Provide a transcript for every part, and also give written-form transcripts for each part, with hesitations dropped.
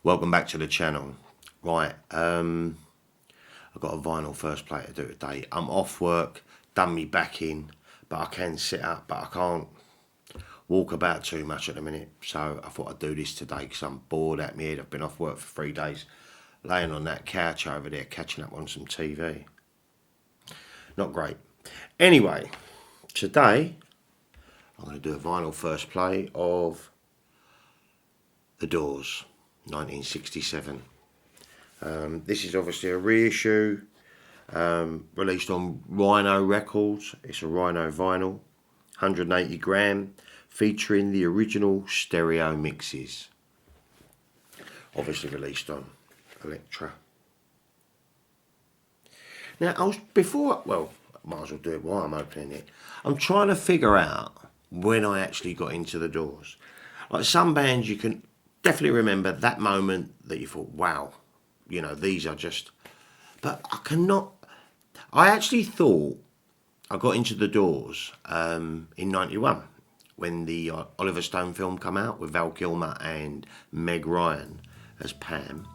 Welcome back to the channel. Right, I've got a vinyl first play to do today. I'm off work, done me back in, but I can sit up, but I can't walk about too much at the minute. So I thought I'd do this today because I'm bored out my head. I've been off work for 3 days, laying on that couch over there, catching up on some TV. Not great. Anyway, today I'm going to do a vinyl first play of The Doors, 1967. This is obviously a reissue, released on Rhino Records. It's a Rhino vinyl, 180 gram, featuring the original stereo mixes. Obviously released on Elektra. Now, I might as well do it while I'm opening it. I'm trying to figure out when I actually got into the Doors. Like some bands, you can definitely remember that moment that you thought, wow, you know, these are just... But I cannot... I actually thought I got into the Doors in 91 when the Oliver Stone film came out with Val Kilmer and Meg Ryan as Pam.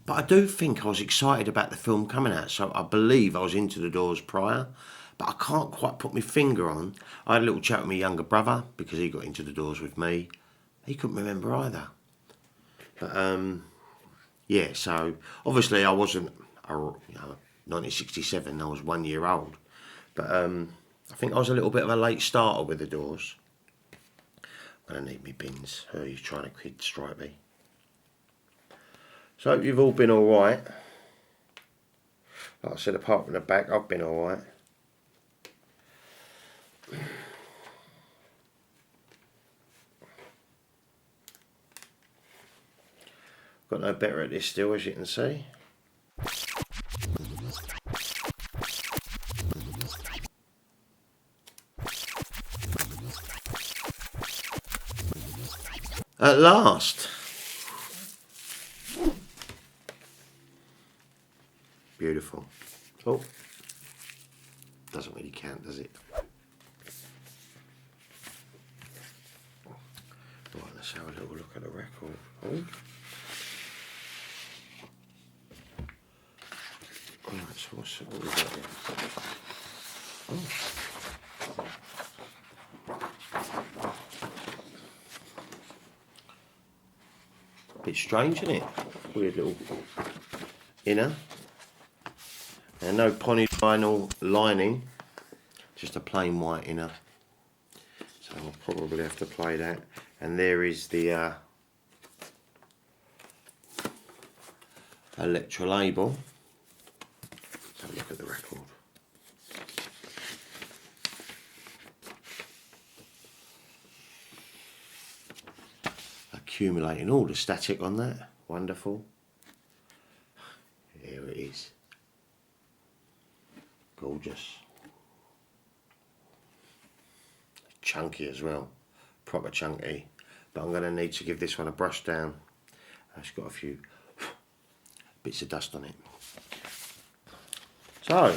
But I do think I was excited about the film coming out, so I believe I was into the Doors prior, but I can't quite put my finger on. I had a little chat with my younger brother because he got into the Doors with me. He couldn't remember either. But yeah, so obviously I wasn't, 1967, I was 1 year old. But I think I was a little bit of a late starter with the Doors. I'm going to need me bins. Who are you trying to kid, Stripey? So hope you've all been alright. Like I said, apart from the back, I've been alright. Got no better at this still, as you can see. At last. Beautiful. Oh, doesn't really count, does it? Right, let's have a little look at the record. Oh. Right, so what we got here? Oh. Bit strange, isn't it? Weird little inner. And no polyvinyl lining, just a plain white inner. So I'll probably have to play that. And there is the Elektra label. Let's have a look at the record. Accumulating all the static on that. Wonderful. Here it is. Gorgeous. Chunky as well. Proper chunky. But I'm going to need to give this one a brush down. It's got a few bits of dust on it. So,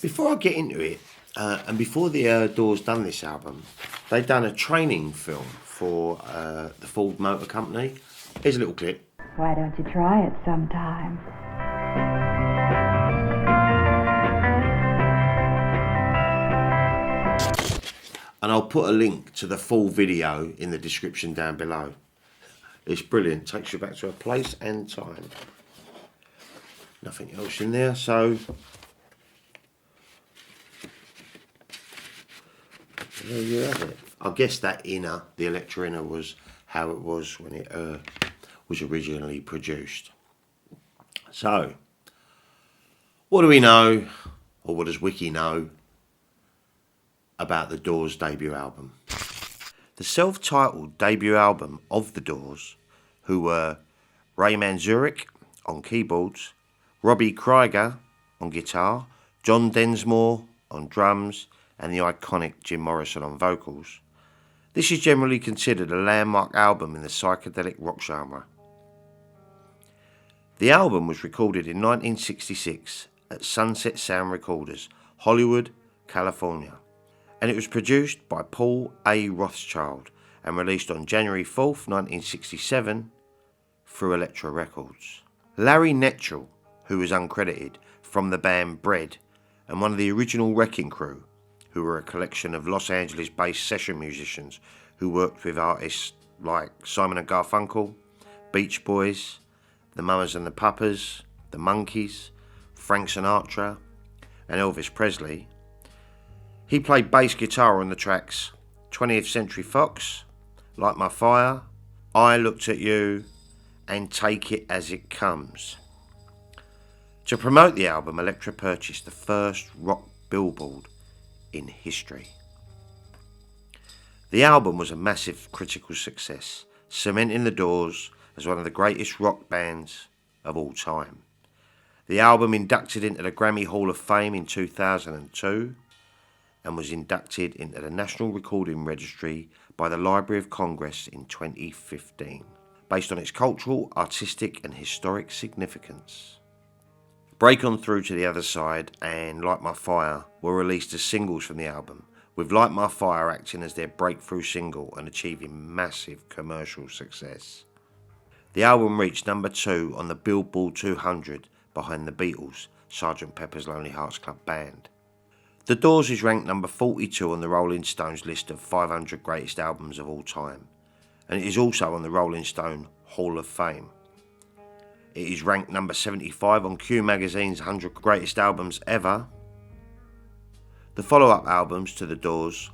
before I get into it, and before the Doors done this album, they'd done a training film for the Ford Motor Company. Here's a little clip. Why don't you try it sometime? And I'll put a link to the full video in the description down below. It's brilliant. Takes you back to a place and time. Nothing else in there, so there you have it. I guess that inner, the Elektra inner, was how it was when it was originally produced. So, what do we know, or what does Wiki know, about the Doors' debut album? The self-titled debut album of the Doors, who were Ray Manzarek on keyboards, Robbie Krieger on guitar, John Densmore on drums, and the iconic Jim Morrison on vocals. This is generally considered a landmark album in the psychedelic rock genre. The album was recorded in 1966 at Sunset Sound Recorders, Hollywood, California, and it was produced by Paul A. Rothschild and released on January 4th, 1967 through Elektra Records. Larry Netchell, who was uncredited, from the band Brecht, and one of the original Wrecking Crew, who were a collection of Los Angeles-based session musicians who worked with artists like Simon and Garfunkel, Beach Boys, the Mamas and the Papas, the Monkees, Frank Sinatra, and Elvis Presley. He played bass guitar on the tracks 20th Century Fox, Light My Fire, I Looked at You, and Take It As It Comes. To promote the album, Elektra purchased the first rock billboard in history. The album was a massive critical success, cementing the Doors as one of the greatest rock bands of all time. The album inducted into the Grammy Hall of Fame in 2002 and was inducted into the National Recording Registry by the Library of Congress in 2015, based on its cultural, artistic and historic significance. Break On Through to the Other Side and Light My Fire were released as singles from the album, with Light My Fire acting as their breakthrough single and achieving massive commercial success. The album reached number 2 on the Billboard 200 behind the Beatles' Sgt. Pepper's Lonely Hearts Club Band. The Doors is ranked number 42 on the Rolling Stones list of 500 greatest albums of all time, and it is also on the Rolling Stone Hall of Fame. It is ranked number 75 on Q Magazine's 100 Greatest Albums Ever. The follow-up albums to The Doors,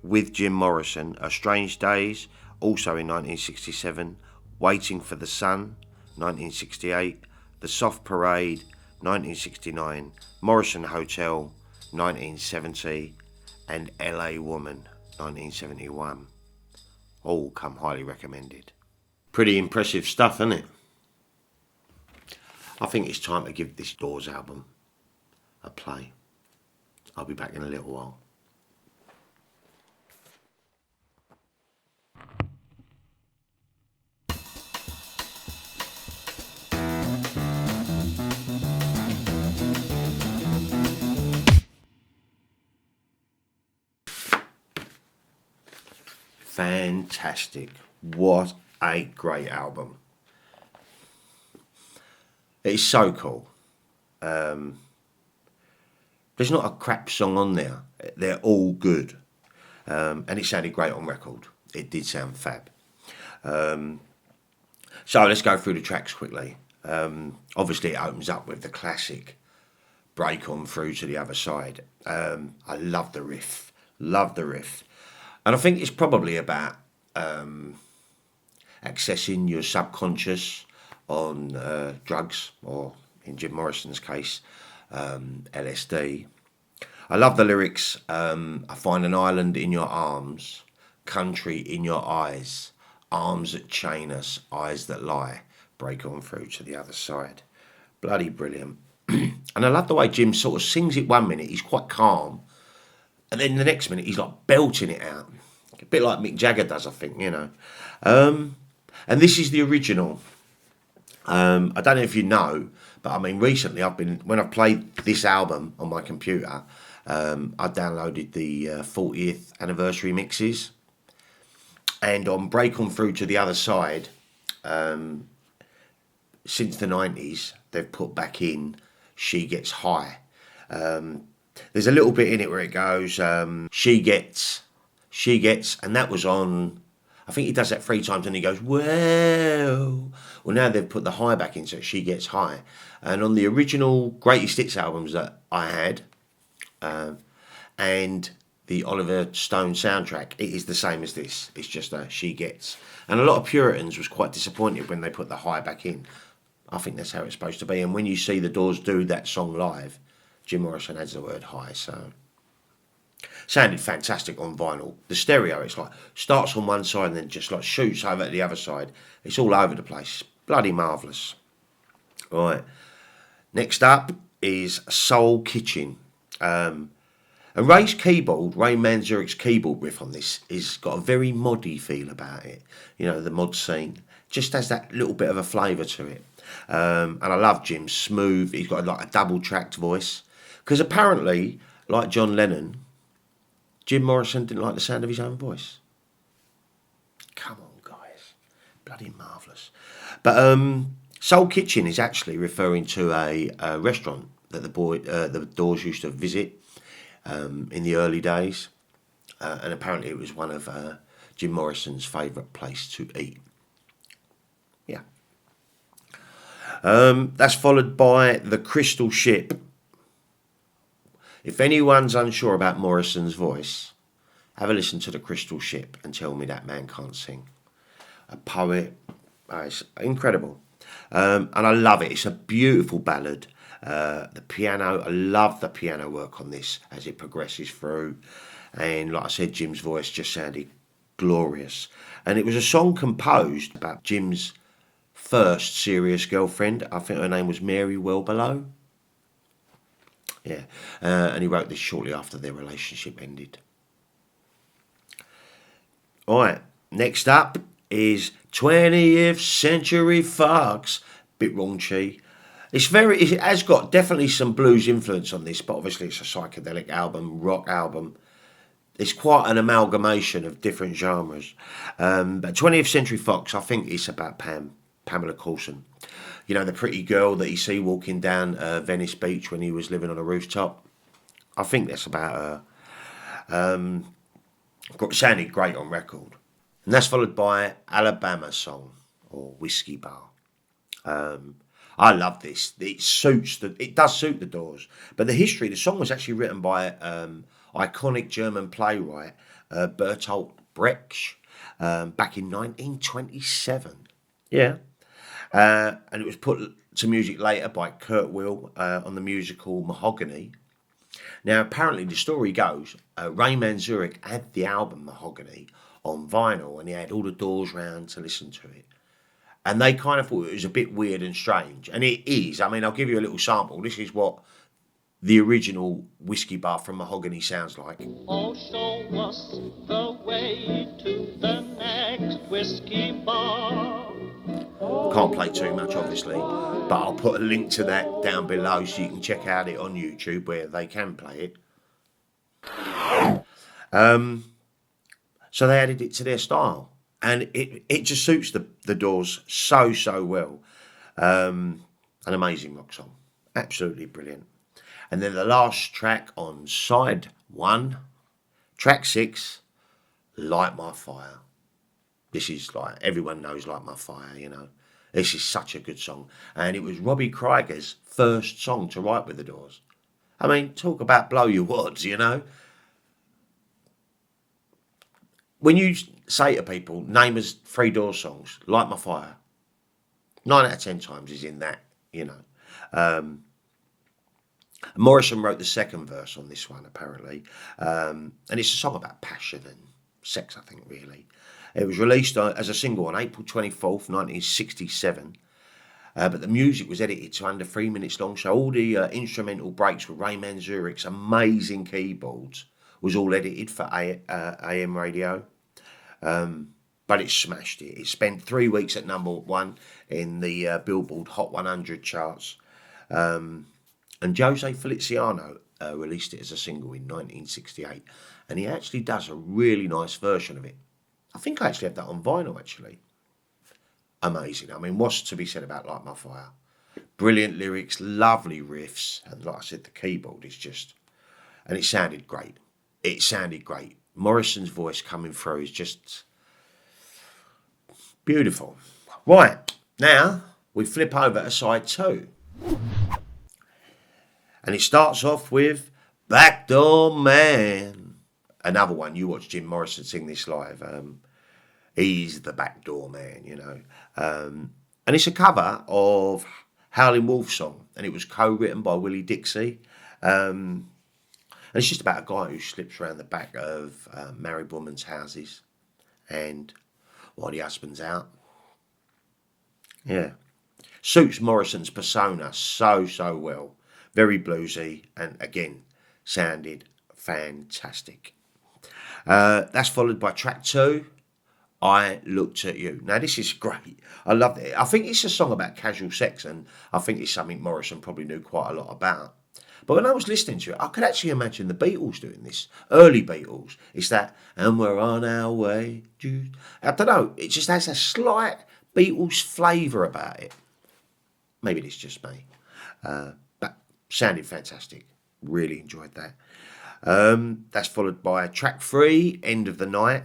with Jim Morrison, are Strange Days, also in 1967, Waiting for the Sun, 1968, The Soft Parade, 1969, Morrison Hotel, 1970, and LA Woman, 1971. All come highly recommended. Pretty impressive stuff, isn't it? I think it's time to give this Doors album a play. I'll be back in a little while. Fantastic. What a great album. It's so cool. There's not a crap song on there. They're all good. And it sounded great on record. It did sound fab. So let's go through the tracks quickly. Obviously it opens up with the classic Break On Through to the Other Side. I love the riff. And I think it's probably about accessing your subconscious on drugs, or in Jim Morrison's case, LSD. I love the lyrics. I find an island in your arms, country in your eyes, arms that chain us, eyes that lie, break on through to the other side. Bloody brilliant. And I love the way Jim sort of sings it 1 minute, he's quite calm, and then the next minute he's like belting it out. A bit like Mick Jagger does, I think, you know. And this is the original. I don't know if you know, but I mean, recently when I've played this album on my computer, I downloaded the 40th anniversary mixes, and on Break On Through to the Other Side, since the 90s, they've put back in She Gets High. There's a little bit in it where it goes, she gets, and that was on, I think he does that 3 times and he goes, well, now they've put the high back in, so She Gets High. And on the original Greatest Hits albums that I had, and the Oliver Stone soundtrack, it is the same as this. It's just a She Gets. And a lot of Puritans was quite disappointed when they put the high back in. I think that's how it's supposed to be. And when you see the Doors do that song live, Jim Morrison adds the word high, so sounded fantastic on vinyl. The stereo, it's like starts on one side and then just like shoots over to the other side. It's all over the place. Bloody marvellous. Right. Next up is Soul Kitchen. And Ray Manzarek's keyboard riff on this is got a very moddy feel about it. You know, the mod scene just has that little bit of a flavour to it. And I love Jim's smooth. He's got like a double tracked voice. Because apparently, like John Lennon, Jim Morrison didn't like the sound of his own voice. bloody marvellous. But Soul Kitchen is actually referring to a restaurant that the Doors used to visit in the early days. And apparently it was one of Jim Morrison's favourite place to eat. Yeah. That's followed by The Crystal Ship. If anyone's unsure about Morrison's voice, have a listen to The Crystal Ship and tell me that man can't sing. A poet. It's incredible. And I love it. It's a beautiful ballad. The piano, I love the piano work on this as it progresses through. And like I said, Jim's voice just sounded glorious. And it was a song composed about Jim's first serious girlfriend. I think her name was Mary Wellbelow. Yeah. And he wrote this shortly after their relationship ended. All right. Next up is 20th Century Fox. Bit raunchy. It has got definitely some blues influence on this, but obviously it's a psychedelic album, rock album. It's quite an amalgamation of different genres. But 20th Century Fox, I think it's about Pamela Coulson. You know, the pretty girl that you see walking down Venice Beach when he was living on a rooftop. I think that's about her. It sounded great on record. And that's followed by Alabama Song, or Whiskey Bar. I love this. It does suit the Doors. But the song was actually written by iconic German playwright Bertolt Brecht back in 1927. Yeah. And it was put to music later by Kurt Weill on the musical Mahogany. Now, apparently, the story goes, Ray Manzarek had the album Mahogany on vinyl, and he had all the Doors round to listen to it. And they kind of thought it was a bit weird and strange. And it is. I mean, I'll give you a little sample. This is what the original Whiskey Bar from Mahogany sounds like. Oh, show us the way to the next whiskey bar. Can't play too much, obviously, but I'll put a link to that down below so you can check out it on YouTube where they can play it. So they added it to their style, and it just suits the Doors so well. An amazing rock song, absolutely brilliant. And then the last track on side 1, track 6, Light My Fire. This is like, everyone knows Light My Fire, you know. This is such a good song. And it was Robbie Krieger's first song to write with the Doors. I mean, talk about blow your wads, you know. When you say to people, name us 3 Doors songs, Light My Fire, 9 out of 10 times is in that, you know. Morrison wrote the second verse on this one, apparently. And it's a song about passion and sex, I think, really. It was released as a single on April 24th, 1967. But the music was edited to under 3 minutes long. So all the instrumental breaks with Ray Manzarek's amazing keyboards was all edited for AM radio. But it smashed it. It spent 3 weeks at number 1 in the Billboard Hot 100 charts. And Jose Feliciano released it as a single in 1968. And he actually does a really nice version of it. I think I actually have that on vinyl, actually. Amazing. I mean, what's to be said about Light My Fire? Brilliant lyrics, lovely riffs. And like I said, the keyboard is just... And it sounded great. It sounded great. Morrison's voice coming through is just beautiful. Right, now we flip over to side 2. And it starts off with Backdoor Man. Another one, you watch Jim Morrison sing this live. He's the Backdoor Man, you know. And it's a cover of Howlin' Wolf song. And it was co-written by Willie Dixie. And it's just about a guy who slips around the back of married women's houses. And while the husband's out. Yeah. Suits Morrison's persona so well. Very bluesy, and again, sounded fantastic. That's followed by track 2, I Looked at You. Now, this is great. I love it. I think it's a song about casual sex, and I think it's something Morrison probably knew quite a lot about. But when I was listening to it, I could actually imagine the Beatles doing this. Early Beatles. It's that, and we're on our way. I don't know. It just has a slight Beatles flavour about it. Maybe it's just me. But sounded fantastic. Really enjoyed that. That's followed by track 3, End of the Night.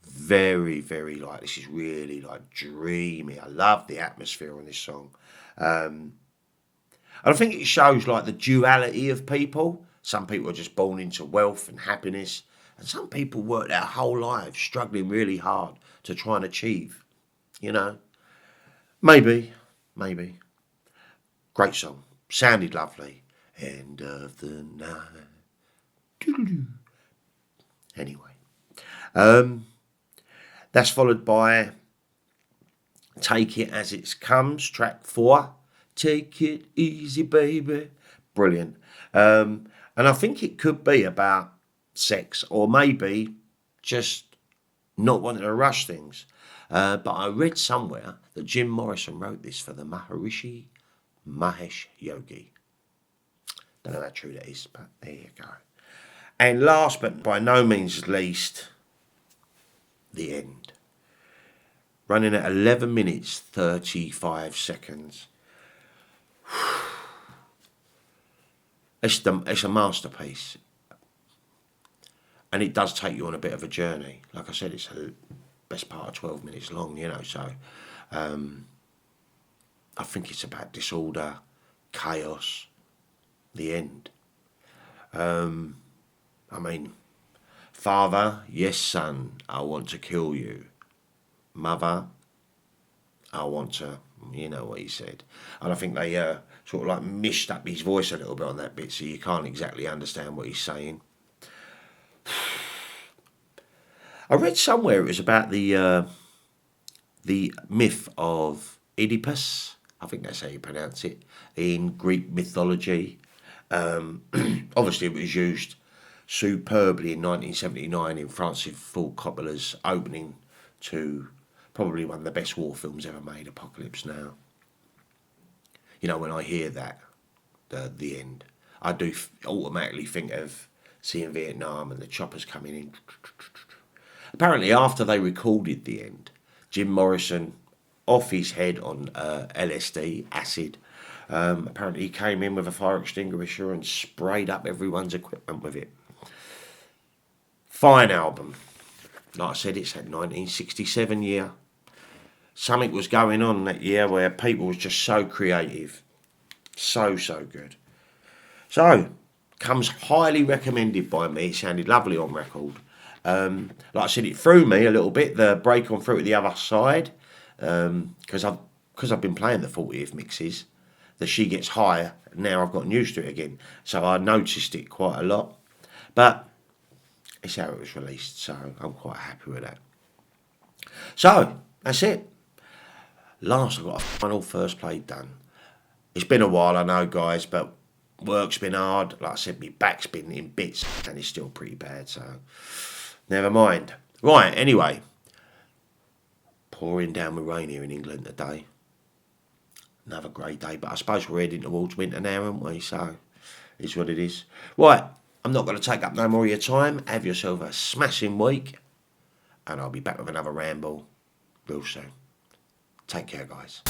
Very, very this is really dreamy. I love the atmosphere on this song. And I think it shows the duality of people. Some people are just born into wealth and happiness, and some people work their whole lives struggling really hard to try and achieve. Maybe. Great song. Sounded lovely. End of the night. Doo-doo-doo. Anyway. That's followed by Take It As It Comes, track 4. Take it easy, baby. Brilliant. And I think it could be about sex, or maybe just not wanting to rush things. But I read somewhere that Jim Morrison wrote this for the Maharishi Mahesh Yogi. Don't know how true that is, but there you go. And last but by no means least, the end. Running at 11 minutes 35 seconds. It's a masterpiece. And it does take you on a bit of a journey. Like I said, it's the best part of 12 minutes long, so I think it's about disorder, chaos, the end. Father, yes, son, I want to kill you. Mother, I want to, you know what he said. And I think they sort of mished up his voice a little bit on that bit, so you can't exactly understand what he's saying. I read somewhere it was about the myth of Oedipus. I think that's how you pronounce it, in Greek mythology. Obviously, it was used superbly in 1979 in Francis Ford Coppola's opening to probably one of the best war films ever made, Apocalypse Now. When I hear that, the end, I do automatically think of seeing Vietnam and the choppers coming in. Apparently, after they recorded the end, Jim Morrison, off his head on LSD, acid, apparently he came in with a fire extinguisher and sprayed up everyone's equipment with it. Fine album. Like I said, it's that 1967 year. Something was going on that year where people was just so creative. So good. So, comes highly recommended by me. It sounded lovely on record. Like I said, it threw me a little bit, the break on through to the other side. Because I've been playing the 40th mixes. The She Gets Higher. Now I've gotten used to it again. So I noticed it quite a lot. But it's how it was released, so I'm quite happy with that. So, that's it. Last, I've got a final first play done. It's been a while, I know, guys, but work's been hard. Like I said, my back's been in bits, and it's still pretty bad, so never mind. Right, anyway. Pouring down with rain here in England today. Another grey day, but I suppose we're heading towards winter now, aren't we? So, it's what it is. Right. I'm not going to take up no more of your time. Have yourself a smashing week. And I'll be back with another ramble real soon. Take care, guys.